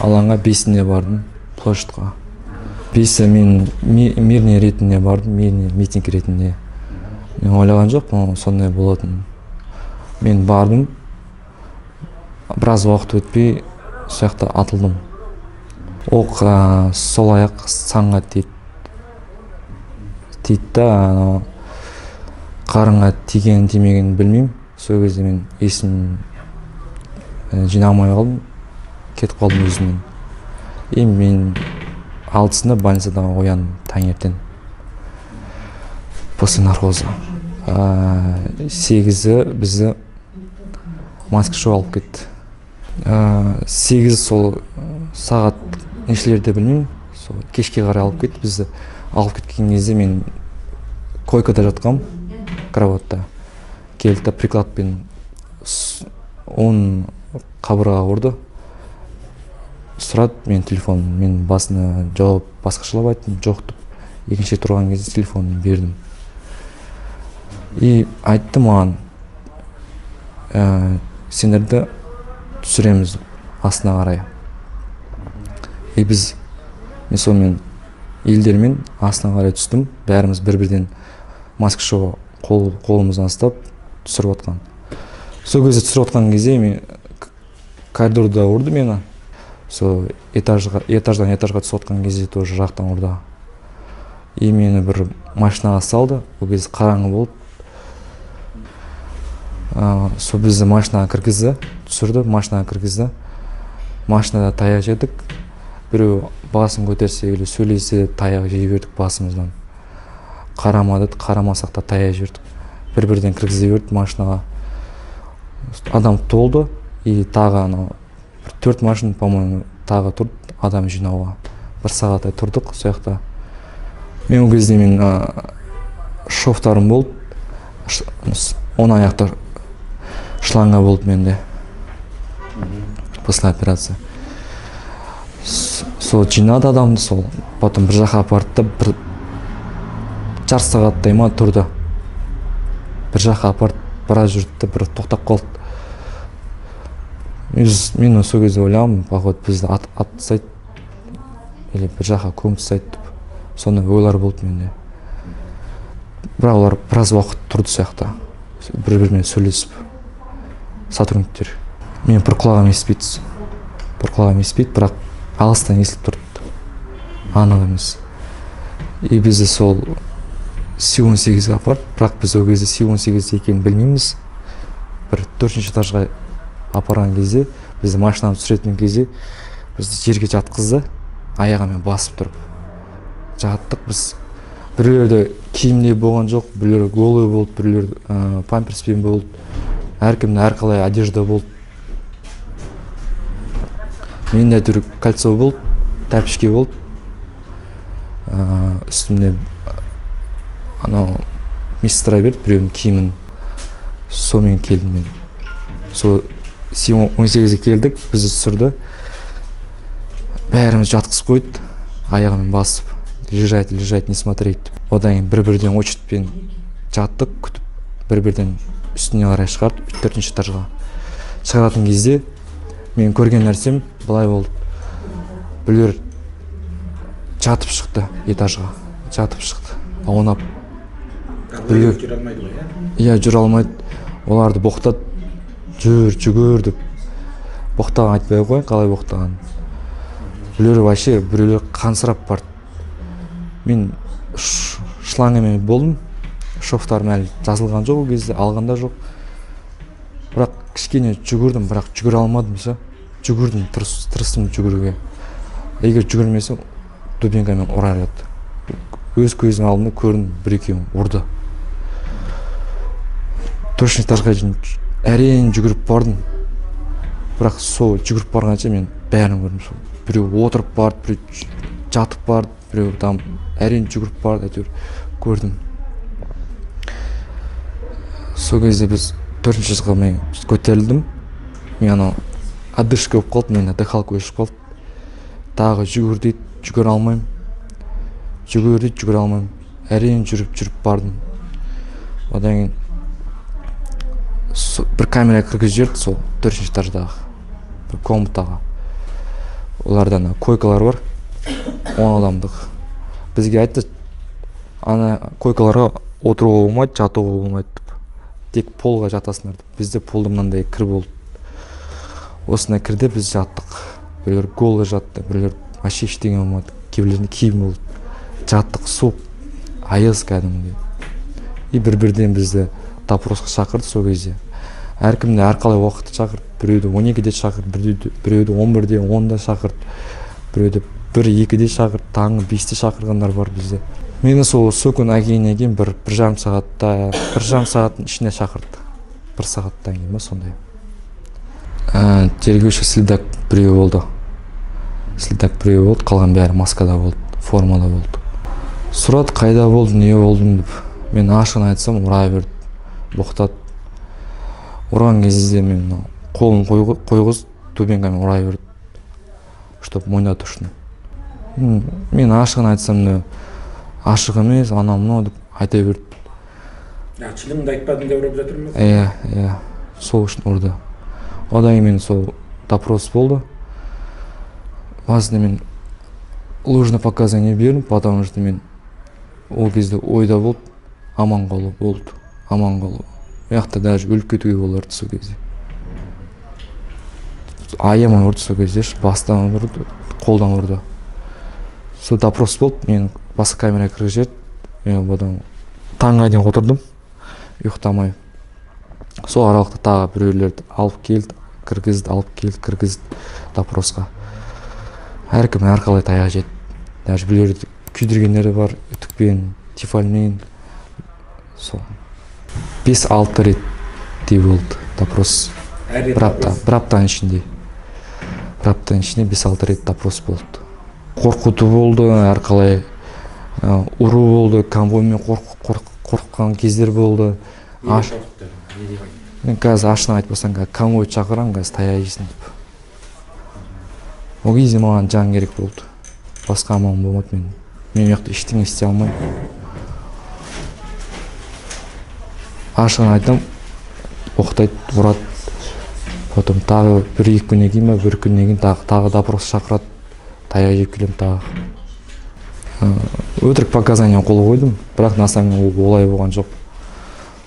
алаңға 5-інде бардым, площадьқа. 5-і мен мирный ретінде бардым, мирный митинг ретінде. Мен ойлаған жоқпын, сондай болатын. Мен бардым, біраз уақыт өтпей, сояқта атылдым. Оқ сол аяқ санға тиді да, қарынға тиген тимегенін білмеймін. Сол кезде мен есім жинамай қалдым, кетіп қалдым өзімнен. Мен 6-сында больницадан ояндым таңертең. После наркоза. 8-і бізді маска-шоу алып кетті. 8 сол сағат нешелерде білмеймін, кешке қарай алып кетті. Бізді алып кеткен кезде мен койкада жатқам, кроватта. Келді прикладпен он қабырға ұрды. Сұрады мен телефон, мен басына жауап басқашылап айттым, жоқ деп. Екінші тұрған кезде телефонын бердім. И айтты маған, сендерді түсіреміз астына қарай. И біз, мен сонымен елдермен астына қарай түстім. Бәріміз бір-бірден маска-шоу қолымыздан ұстап түсіріп отқан. Сол кезде түсіріп отқан кезде мен коридорда ұрды мені. Сол этаждан этажға түсіп отқан кезде тоже жақтан ұрды. И мені бір машинаға салды. Ол кезде қараңғы болып. Сол бізді машинаға кіргізді, түсірді, машинаға кіргізді. Машинада таяқ жедік. Біреу басын көтерсе или сөйлесе таяқ жей бердік басымыздан. Қарамадық, қарамасақ та таяқ жібердік. Бір-бірден кіргізе берді машинаға. Адам толды, и тағы 4 машина, по-моему, тағы тұрды адам жинауға. 1 сағаттай тұрдық сояқта. Мен ол кезде мен шофтарым болды. 10 аяқты шланга болды менде. После операции. Сол жинады адамды, сол. Потом бір жаққа апарды, бір жарты сағаттай ма тұрды. Бір жаққа апарды, біраз жүрді, бір тоқтап қалды. Мен сол кезде ойлағым, походу бізді ат тастайды, или бір жаққа көміп тастайды деп. Сондай ойлар болды менде. Бірақ олар біраз уақыт тұрды сояқта. Бір-бірімен сөйлесіп, сотрудниктер. Мен бір құлағым естіпейді. Бірақ алыстан естіліп тұрды. Анық емес. И бізді сол Си-18-ге апарды, бірақ біз ол кезде Си-18 екенін білмейміз. Бір 4-ші этажға апарған кезде, бізді машинаны түсіретін кезде, бізді жерге жатқызды, аяғымен басып тұрып. Жаттық біз. Біреулерді киімде болған жоқ, біреулер голый болды, біреулер памперспен болды. Әркімді әрқалай одежда болды. Менде түр кольцо болды, тәпішке болды. Үстімде медсестра берді, біреудің киімін. Сонымен келдім мен. Сол Си-18-ге келдік, бізді түсірді. Бәріміз жатқызып қойды, аяғымен басып. Лежать, не смотреть. Одан кейін бір-бірден очередьпен жаттық, күтіп, бір-бірден үстіне қарай шығарды, 4-ші этажға. Шығаратын кезде мен көрген нәрсем былай болды. Біреулер жатып шықты этажға, жатып шықты. Аунап. Біреулер жүре алмайды ғой, иә? Иә, жүре алмайды. Оларды боқтады, жүгір деп. Боқтаған айтпай қой, қалай боқтаған. Біреулер қансырап барды. Мен шлангымен болдым, шофтарым әлі жазылған жоқ ол кезде, алғанда жоқ. Бірақ кішкене жүгірдім, бірақ жүгіре алмадым. Жүгірдім, тырыстым жүгіруге. Егер жүгірмесем, дубинкамен ұрар еді. Өз көзім алдымда көрдім, бір-екеуін ұрды. 4-ші этажға әрең жүгіріп бардым. Бірақ сол жүгіріп барғанша мен бәрін көрдім. Біреу отырып барды, біреу жатып барды, біреу там әрең жүгіріп барды, әйтеуір көрдім. Сол кезде біз 4-ші этажға мен көтерілдім. Мен отдышка болып қалды, мен дыхалка өшіп қалды. Тағы жүгір дейді, жүгіре алмаймын. Әрең жүріп бардым. Одан кейін бір камера кіргізіп жіберді сол 4-ші этаждағы бір комнатаға. оларда ана койкалар бар, 10 адамдық. Бізге айтты, ана койкаларға отыруға болмайды, жатуға болмайды деп. Тек полға жатасыңдар деп. Бізде полда мынандай кір болды. Осындай кірде біз жаттық. Біреулер голға жатты, біреулер вообще ештеңе болмады. Кейбіреулерінде киім болды. Жаттық, суық, аяз кәдімгідей. И бір-бірден бізді допросқа шақырды сол кезде. Әркімді әрқалай уақытта шақырды. Біреуді 12-де шақырды, біреуді 11-де, 10-да шақырды. Біреуді 1-2-де шақырды, таңғы 5-те шақырғандар бар бізде. Мені сол күн әкейінен кейін бір жарым сағаттың ішіне шақырды. 1 сағаттан кейін ба сондай. Тергеуші следак біреу болды. Қалған бәрі маскада болды, формада болды. Сұрады, қайда болды, не болдым деп. Мен ашығын айтсам, ұра берді, боқтады. Ұрған кезде мен қолын қойғыз, дубинкамен ұра берді, чтоб мойнату үшін. Мен ашығын айтсам, ашық емес, анау деп айта берді. Шыныңды айтпадың деп ұрып жатыр ма? Иә, сол үшін ұрды. Одан кейін мен сол допрос болды. Басында мен ложный показания бердім, потому что мен ол кезде ойда болды, аман қалу. Яқта даже өліп кетуге боларды сол кезде. Аяма ұрды сол кезде, бастан ұрды, қолдан ұрды. Сол допрос болды, мен басқа камераға кіргізеді. Мен одан таңға дейін отырдым, ұйықтамай. Сол аралықта тағы біреулерді алып келді, кіргізді допросқа. Әркім әрқалай таяқ жеді. Даже біреулерді күйдіргендері бар, үтікпен, тефальмен. Сол 5-6 реттей болды допрос. Бір аптаның ішінде. 5-6 рет допрос болды. Қорқыту болды, әрқалай ұру болды, конвоймен қорққан кездер болды. Мен қазір ашына айтпасаң, конвой шақырам, қазір таяқ жейсің деп. Ол кезде маған жан керек болды. Басқа амалым болмады мен. Мен яқты ештеңе істей алмаймын. Ашығын айтам, оқытайды, ұрады. Потом тағы 1-2 күннен кейін, 1 күннен кейін тағы допрос шақырады. Таяқ жеп келем тағы. Өтірік показания қол қойдым, бірақ на самом деле олай болған жоқ.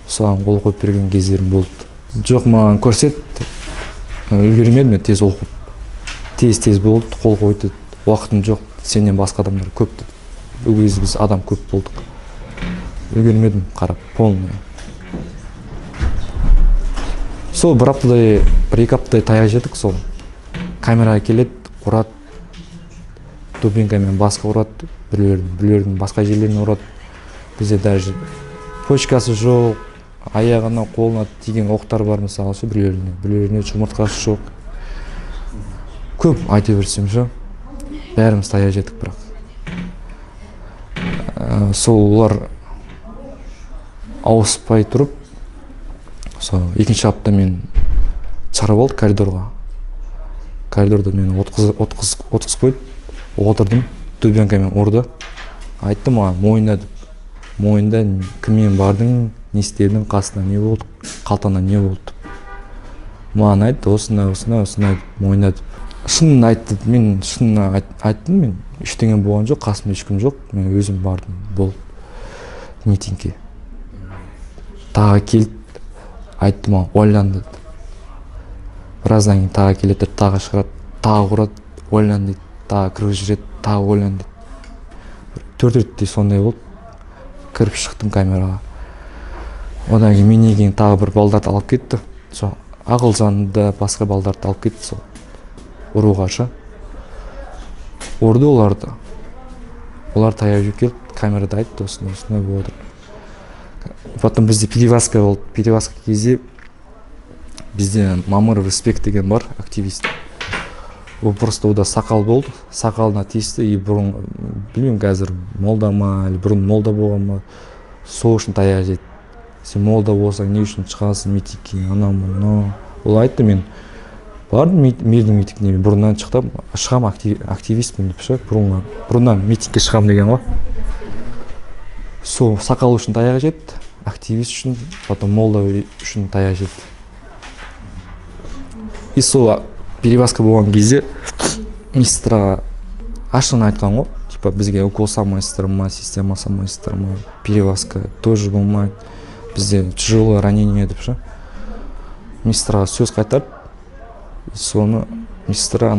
Соған қол қойып берген кездерім болды. Жоқ, маған көрсет, үлгермедім, тез оқып. Тез болды, қол қойды. Уақытым жоқ, сенен басқа адамдар көп. Бұл кезде біз адам көп болдық. Үлгермедім, қарап, полный. Сол 1-2 аптадай таяқ жедік, сол камераға келеді, ұрады, дубинкамен басқа ұрады, біреулердің басқа жерлерін ұрады. Бізде даже почкасы жоқ, аяғына, қолына тиген оқтар бар мысалы, біреулеріне жұмыртқасы жоқ. Көп айта берсем ше, бәріміз таяқ жедік бірақ. Сол олар ауыспай тұрып, сол 2-ші апта мен шығарып алды коридорға. Коридорда мені отқыз қойды, отырдым, дубинкамен ұрды. Айтты маған, мойында кіммен бардың, не істедің, қасында не болды, қалтаңда не болды. Маған айтты, осындай мойында. Шынын айтты, мен шынын айттым, мен ештеңе болған жоқ, қасымда ешкім жоқ, мен өзім бардым, болды митингке. Тағы келді, айтты маған, ойланды. Біраздан кейін тағы келеді, тағы шығырады, тағы ұрады, ойланды, тағы кіріп жүреді, тағы ойланды. 4 реттей сондай болды, кіріп шықтым камераға. Одан кейін менен кейін тағы бір балдарды алып кетті. Сол Ақылжанды басқа балдарды алып кетті сол ұруға ше. Ұрды оларды. Олар таяқ жеп келді, камерада айтты, осындай болып отыр. Потом бізде перевозка болды. Перевозка кезде бізде Мамыров Респект деген бар, активист. Ол просто ода сақал болды, сақалына тиісті, и бұрын, білмеймін қазір молда ма, или бұрын молда болған ма, сол үшін таяқ жеді. Сен молда болсаң, не үшін шығасың митингке, анау. Ол айтты, мен бардым мирдің митингіне, бұрыннан шықтым, шығам активистпін деп ше, бұрыннан митингке шығам деген ғой. Сол сақал үшін таяқ жеді, активист үшін, потом молда үшін таяқ жеді. И сол перевозка болған кезде медсестраға ашығын айтқан ғой, типа бізге укол салмайсыздар ма, система салмайсыздар ма, перевязка тоже болмайды, бізде тяжелое ранение деп ше. Медсестраға сөз қайтарды, соны медсестра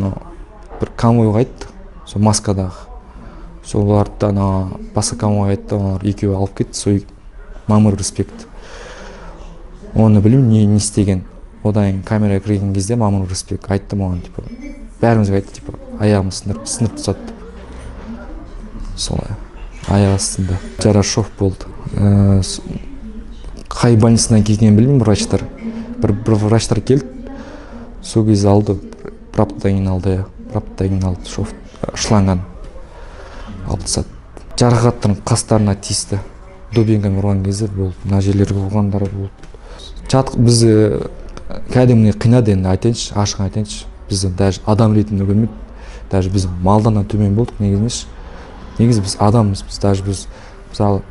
бір конвойға айтты, сол маскадағы. Соларды басқа конвойға айтты, олар екеуі алып кетті, сол мамыр респект. Оны білмеймін не істеген. Одан камераға кірген кезде мамыр респект айтты маған, типа бәрімізге айтты, типа аяғым сынып тастады. Солай аяғы сынды. Жарашов болды. Қай больницадан келгенін білмеймін, врачтар. Бір врачтар келді. Сол кезде алды, бір аптадан кейін алды, шланганы алып тастады. Жарақаттың қастарына тиісті. Дубинкамен ұрған кезде болды. Мына жерлерге ұрғандары болды. Біз кәдімгі қинады енді айтайыншы, ашық айтайыншы. Біз даже адам ретінде көрмейді. Даже біз малдан төмен болдық негізі. Негізі біз адамбыз. Біз мысалы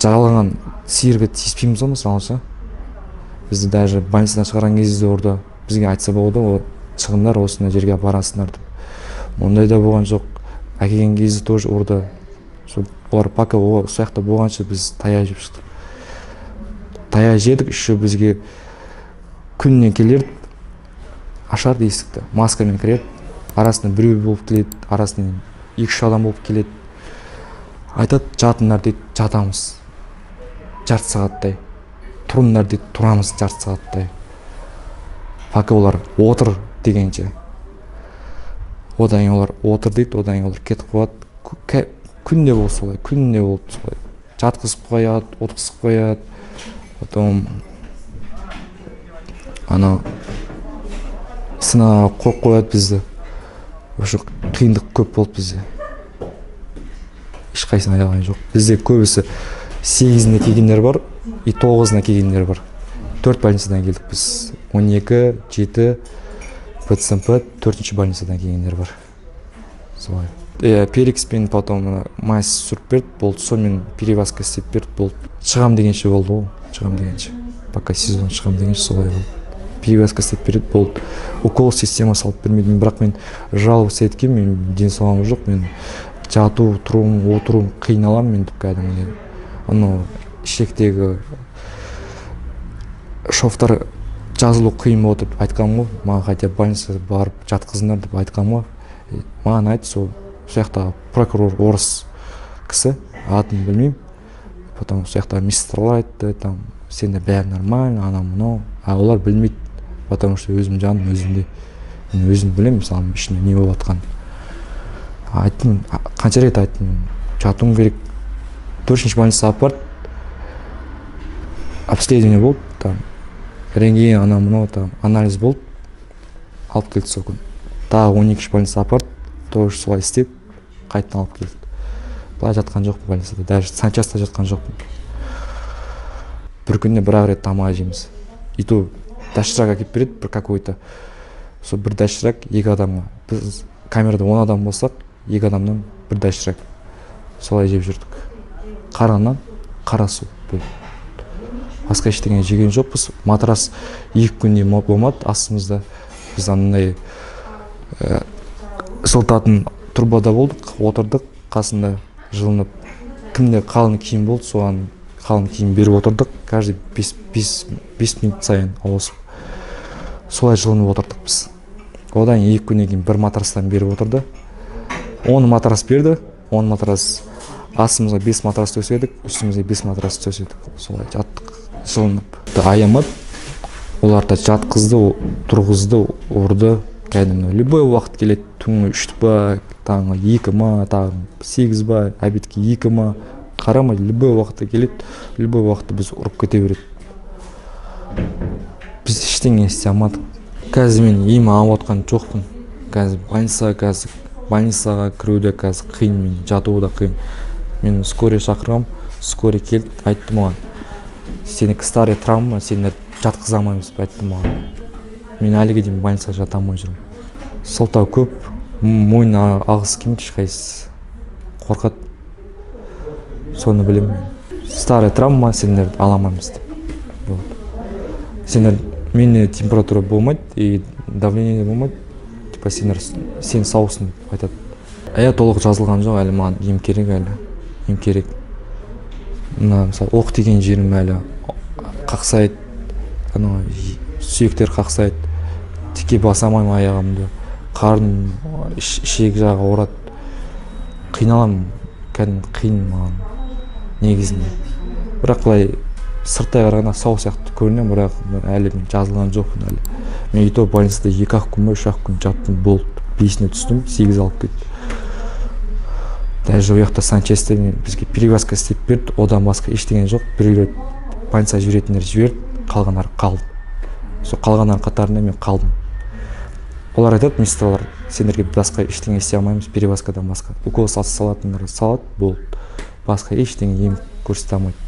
жараланған сиырға тиіспейміз ғой мысалы. Бізді даже больницадан шығарған кезде орда бізге айтса болды, ол шығындар осындай жерге апарасыңдар деп. Ондай да болған жоқ. Әкелген кезде тоже орда олар пока сол жақта болғанша біз таяқ жеп шықтық. Таяқ жедік, еще бізге күніне келерді, ашарды есікті, маскамен кіреді, арасында біреу болып келеді, арасында 2-3 адам болып келеді. Айтады, жатыңдар дейді, жатамыз жарты сағаттай, тұрыңдар дейді, тұрамыз жарты сағаттай. Пока олар отыр дегенше. Одан олар отыр дейді, одан олар кетіп қояды. Күнде болды солай. Жатқызып қояды, отырғызып қояды. Потом сына қойып қояды бізді. Вообще қиындық көп болды бізде. Ешқайсысын аяған жоқ. Бізде көбісі 8-іне келгендер бар, и 9-ына келгендер бар. 4 больницадан келдік біз. 12, 7, ПЦМП, 4-ші больницадан келгендер бар. Солай. Перекспен потом майс сүріп берді, болды. Сонымен перевязка істеп берді, болды. Шығам дегенше болды ғой. Шығам дегенше. Пока сезон шығам дегенше солай болды. Перевязка істеп береді, болды. Укол система салып бермейді. Бірақ мен жалғыз еткем, мен денсаулығым жоқ. Мен жату, тұруым, отыруым қиыналам мен деп кәдімгі. Ішектегі шофтар жазылу қиын болды деп айтқан ғой. Маған қайта больницаға барып жатқызыңдар деп айтқан ғой. Маған айтты, сол жақта прокурор орыс кісі, атын білмеймін. Потом сол жақта медсестралар айтты, сенде бәрі нормально, анау-мынау. Олар білмейді, потому что өзім жаным өзімде. Мен өзім білемін, мысалы, ішінде не болып жатқанын. Айттым, қанша рет айттым, жатуым керек. 4-ші больницаға апарды. Обследование болды, рентген, анау-мынау, анализ болды. Алып келді сол күн. Тағы 12-ші больницаға апарды, тоже солай істеп, қайтадан алып келді. Былай жатқан жоқпын больницада, даже санчаста жатқан жоқпын. Бір күнде бір-ақ рет тамақ жейміз. И то доширак әкеп береді, бір какой-то. Сол бір доширак 2 адамға. Біз камерада 10 адам болсақ, 2 адамнан бір доширак. Солай жеп жүрдік. Қараннан қара су. Басқа ештеңе жеген жоқпыз. Матрас 2 күнде болмады астымызда. Біз андай жылытатын турбада болдық, отырдық, қасында жылынып. Кімде қалың киім болды, соған қалың киім беріп отырдық. Каждый 5 минут сайын ауысып. Солай жылынып отырдық біз. Одан 2 күннен кейін бір матрастан беріп отырды. 10 матрас берді. 10 матрас астымызға 5 матрас төседік, үстімізге 5 матрас төседік. Солай жаттық, жылынып. Аямады. Оларды жатқызды, тұрғызды, ұрды. Кәдімгі любой уақыт келеді. Түнгі 3 ба, таңғы 2 ма, таңғы 8 ба, обедке 2 ма. Қарамайды, любой уақытта келеді. Любой уақытта біз ұрып кете береді. Біз ештеңе істей алмадық. Қазір мен ем алып отқан жоқпын. Қазір больницаға кіруде қазір қиын, мен жатуы да қиын. Мен скорый шақырғам, скорый келді, айтты маған. Сенікі старый травма, сені жатқыза алмаймыз деп айтты маған. Мен әліге дейін больницаға жата алмай жүрмін. Сылтау көп, мойнына алғысы келмейді ешқайсысы. Қорқады. Соны білемін. Старый травма, сендер ала алмаймыз деп. Сендер, менде температура болмайды, и давление болмайды. пациенттер сен саусың деп айтады. Толық жазылған жоқ, әлі маған ем керек, ем керек. Мына мысалы оқ деген жерім әлі қақсайды, сүйектер қақсайды, тіке баса алмаймын аяғымды, қарын, ішек жағы ауырады. Қиналамын, кәдімгі қиын маған негізінде. Бірақ былай сырттай қарағанда сау сияқты көрінемін, бірақ әлі мен жазылған жоқпын әлі. Мен ито больницада 2-ақ күн, 3-ақ күн жаттым, болды. Бесіне түстім, 8 алып кетті. Даже ояқта Санчесте бізге перевязка істеп берді, одан басқа ештеңе жоқ. Біреулер больницаға жіберетіндер жіберді, қалғандар қалды. Сол қалғандар қатарында мен қалдым. Олар айтады, медсестралар, сендерге басқа ештеңе істей алмаймыз, перевязкадан басқа. Укол салатындар салады, болды. Басқа ештеңе ем көрсете алмайды.